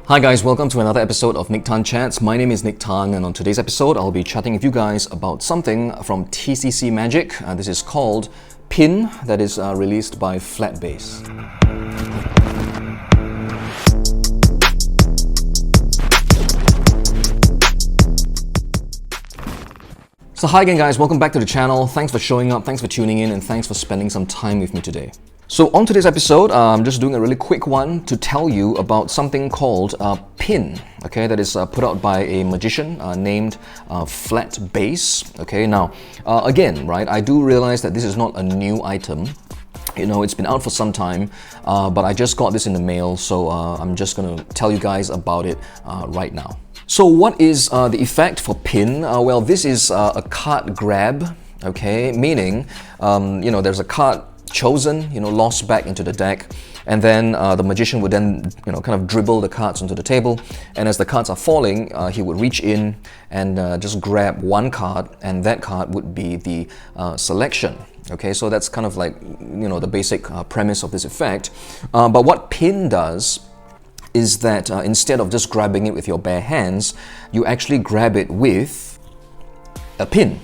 Hi guys, welcome to another episode of Nick Tan Chats. My name is Nick Tan, and on today's episode I'll be chatting with you guys about something from TCC Magic. This is called Pin, that is released by Flatbase. So hi again guys, welcome back to the channel. Thanks for showing up, thanks for tuning in, and thanks for spending some time with me today. So on today's episode, I'm just doing a really quick one to tell you about something called Pin, okay, that is put out by a magician named Flatbase. Okay, now again, right, I do realize that this is not a new item. You know, it's been out for some time, but I just got this in the mail, so I'm just gonna tell you guys about it right now. So what is the effect for Pin? Well, this is a card grab, okay, meaning, you know, there's a card chosen, you know, lost back into the deck, and then the magician would then, you know, kind of dribble the cards onto the table, and as the cards are falling, he would reach in and just grab one card, and that card would be the selection. Okay, so that's kind of like, you know, the basic premise of this effect. But what Pin does is that instead of just grabbing it with your bare hands, you actually grab it with a pin.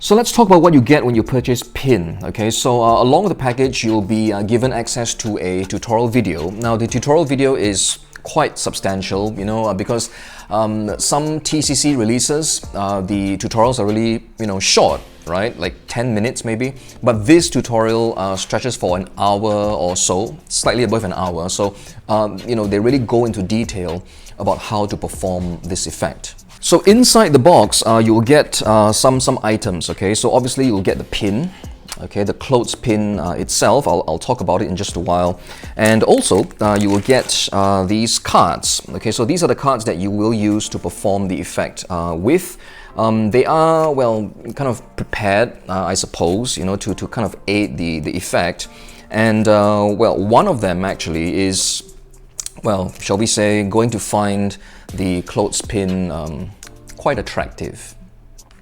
So let's talk about what you get when you purchase Pin. Okay, so along with the package, you'll be given access to a tutorial video. Now, the tutorial video is quite substantial, you know, because some TCC releases, the tutorials are really, you know, short, right? Like 10 minutes maybe. But this tutorial stretches for an hour or so, slightly above an hour. So, you know, they really go into detail about how to perform this effect. So inside the box, you will get some items, okay? So obviously you'll get the pin, okay, the clothes pin itself. I'll talk about it in just a while. And also, you will get these cards, okay? So these are the cards that you will use to perform the effect with. They are, well, kind of prepared, I suppose, you know, to kind of aid the effect. And, well, one of them actually is, well, shall we say, going to find the clothespin quite attractive.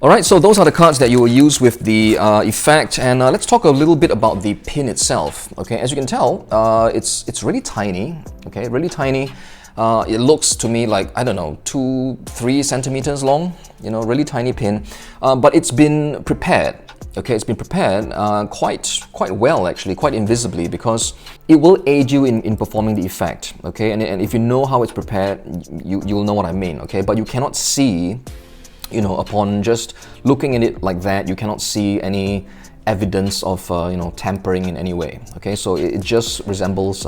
Alright, so those are the cards that you will use with the effect, and let's talk a little bit about the pin itself. Okay, as you can tell, it's really tiny, okay, really tiny. It looks to me like, I don't know, 2-3 centimeters long, you know, really tiny pin, but it's been prepared. Okay, it's been prepared quite well, actually, quite invisibly, because it will aid you in performing the effect. Okay, and if you know how it's prepared, you'll know what I mean. Okay, but you cannot see, you know, upon just looking at it like that, you cannot see any evidence of you know, tampering in any way. Okay, so it just resembles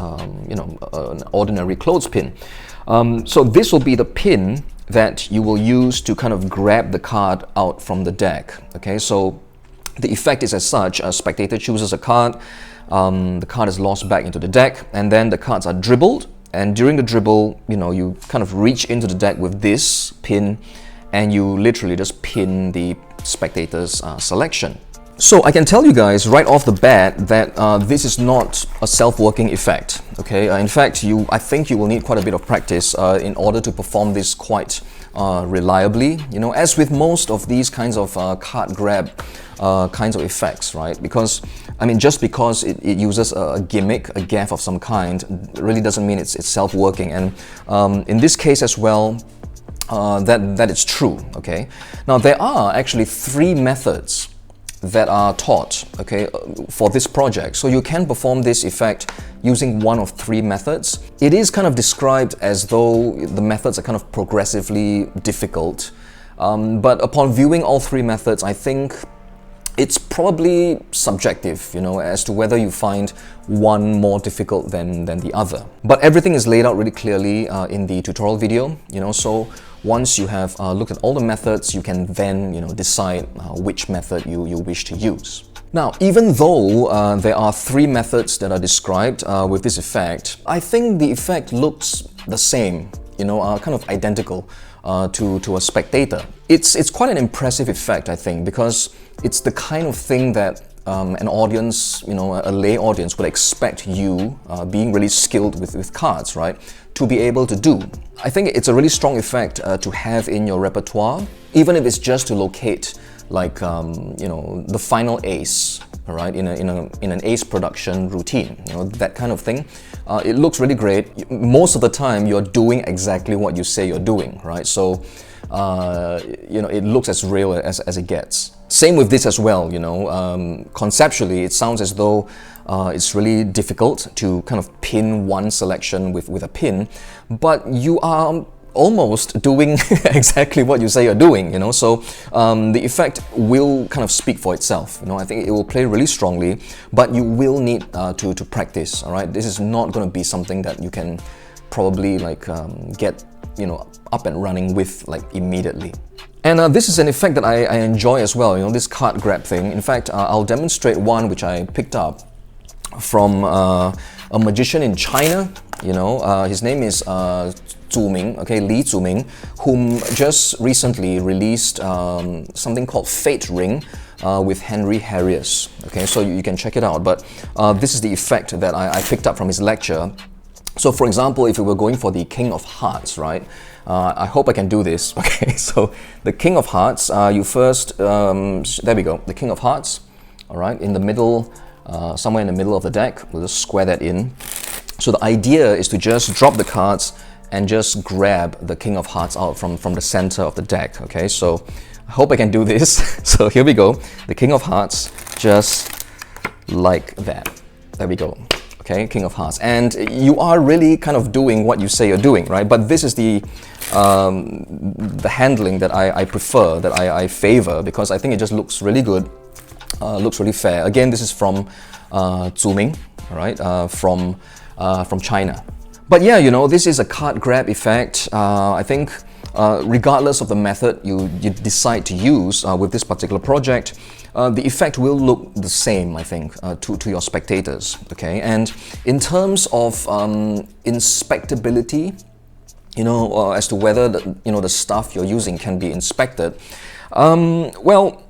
you know, an ordinary clothespin. So this will be the pin that you will use to kind of grab the card out from the deck. Okay, so the effect is as such: a spectator chooses a card, the card is lost back into the deck, and then the cards are dribbled, and during the dribble, you know, you kind of reach into the deck with this pin, and you literally just pin the spectator's selection. So I can tell you guys right off the bat that this is not a self-working effect. Okay, in fact, I think you will need quite a bit of practice in order to perform this quite reliably. You know, as with most of these kinds of card grab kinds of effects, right? Because I mean, just because it uses a gimmick, a gaff of some kind, really doesn't mean it's self-working. And in this case as well, that is true. Okay, now there are actually 3 methods that are taught, okay, for this project. So you can perform this effect using one of 3 methods. It is kind of described as though the methods are kind of progressively difficult, but upon viewing all 3 methods, I think it's probably subjective, you know, as to whether you find one more difficult than the other. But everything is laid out really clearly in the tutorial video, you know, so once you have looked at all the methods, you can then, you know, decide which method you wish to use. Now, even though there are 3 methods that are described with this effect, I think the effect looks the same, you know, kind of identical to a spectator. It's quite an impressive effect, I think, because it's the kind of thing that an audience, you know, a lay audience would expect you, being really skilled with cards, right, to be able to do. I think it's a really strong effect to have in your repertoire, even if it's just to locate, like, you know, the final ace, all right, in an ace production routine, that kind of thing. It looks really great. Most of the time, you're doing exactly what you say you're doing, right? So, it looks as real as it gets. Same with this as well, conceptually, it sounds as though it's really difficult to kind of pin one selection with a pin, but you are almost doing exactly what you say you're doing, so the effect will kind of speak for itself. I think it will play really strongly, but you will need to practice. All right, this is not going to be something that you can probably get up and running with immediately. And this is an effect that I enjoy as well, this card grab thing. In fact, I'll demonstrate one which I picked up from a magician in China. His name is Li Zuming, whom just recently released something called Fate Ring with Henry Harrius. Okay, so you can check it out. But this is the effect that I picked up from his lecture. So for example, if we were going for the King of Hearts, right? I hope I can do this. Okay, so the King of Hearts, you first, there we go, the King of Hearts, all right, in the middle, somewhere in the middle of the deck. We'll just square that in. So the idea is to just drop the cards and just grab the King of Hearts out from the center of the deck. Okay, so I hope I can do this. So here we go, the King of Hearts, just like that. There we go. Okay, King of Hearts, and you are really kind of doing what you say you're doing, right? But this is the handling that I prefer, that I favor, because I think it just looks really good, looks really fair. Again, this is from Zuming, all right, from China. But yeah, this is a card grab effect. I think regardless of the method you decide to use with this particular project, the effect will look the same, I think, to your spectators. Okay, and in terms of inspectability, as to whether the stuff you're using can be inspected, well,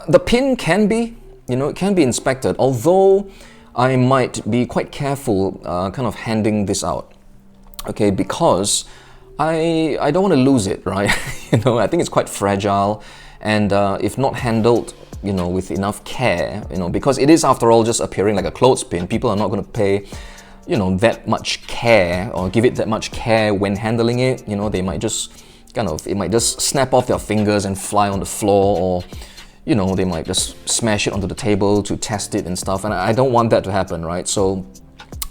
the pin can be, it can be inspected, although I might be quite careful kind of handing this out. Okay, because I don't want to lose it, right? I think it's quite fragile, and if not handled with enough care, because it is after all just appearing like a clothespin, people are not going to pay that much care or give it that much care when handling it. They might just it might just snap off their fingers and fly on the floor, or they might just smash it onto the table to test it and stuff, and I don't want that to happen, right? So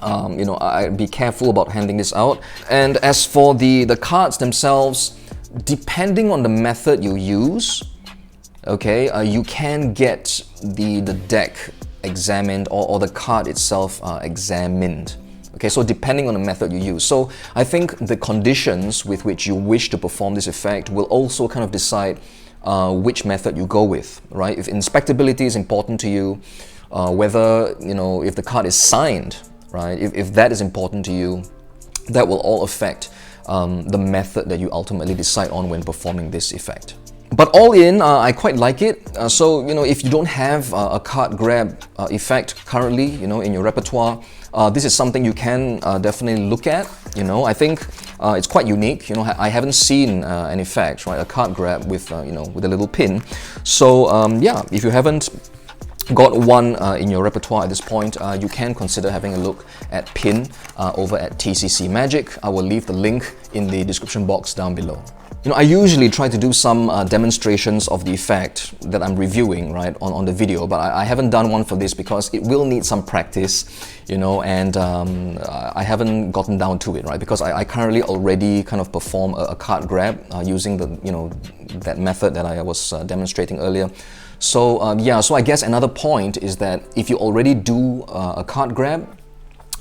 I'd be careful about handing this out. And as for the cards themselves, depending on the method you use, okay, you can get the deck examined or the card itself examined. Okay, so depending on the method you use. So I think the conditions with which you wish to perform this effect will also kind of decide which method you go with, right? If inspectability is important to you, whether, if the card is signed, right? If that is important to you, that will all affect the method that you ultimately decide on when performing this effect. But all in, I quite like it. So, if you don't have a card grab effect currently, in your repertoire, this is something you can definitely look at. I think it's quite unique. I haven't seen an effect, right? A card grab with, with a little pin. So, yeah, if you haven't got one in your repertoire at this point, you can consider having a look at pin over at TCC Magic. I will leave the link in the description box down below. I usually try to do some demonstrations of the effect that I'm reviewing, right, on the video, but I haven't done one for this because it will need some practice, and I haven't gotten down to it, right, because I currently already kind of perform a card grab using the, that method that I was demonstrating earlier. So yeah, so I guess another point is that if you already do a card grab,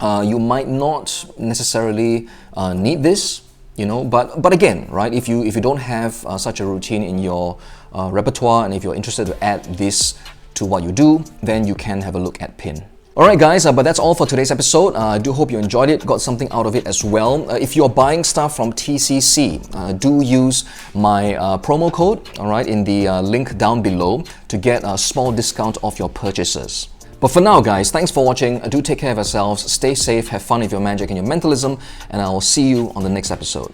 you might not necessarily need this. But again, right, if you don't have such a routine in your repertoire, and if you're interested to add this to what you do, then you can have a look at pin. Alright guys, but that's all for today's episode. I do hope you enjoyed it, got something out of it as well. If you're buying stuff from TCC, do use my promo code, alright, in the link down below to get a small discount off your purchases. But for now guys, thanks for watching. Do take care of yourselves, stay safe, have fun with your magic and your mentalism, and I will see you on the next episode.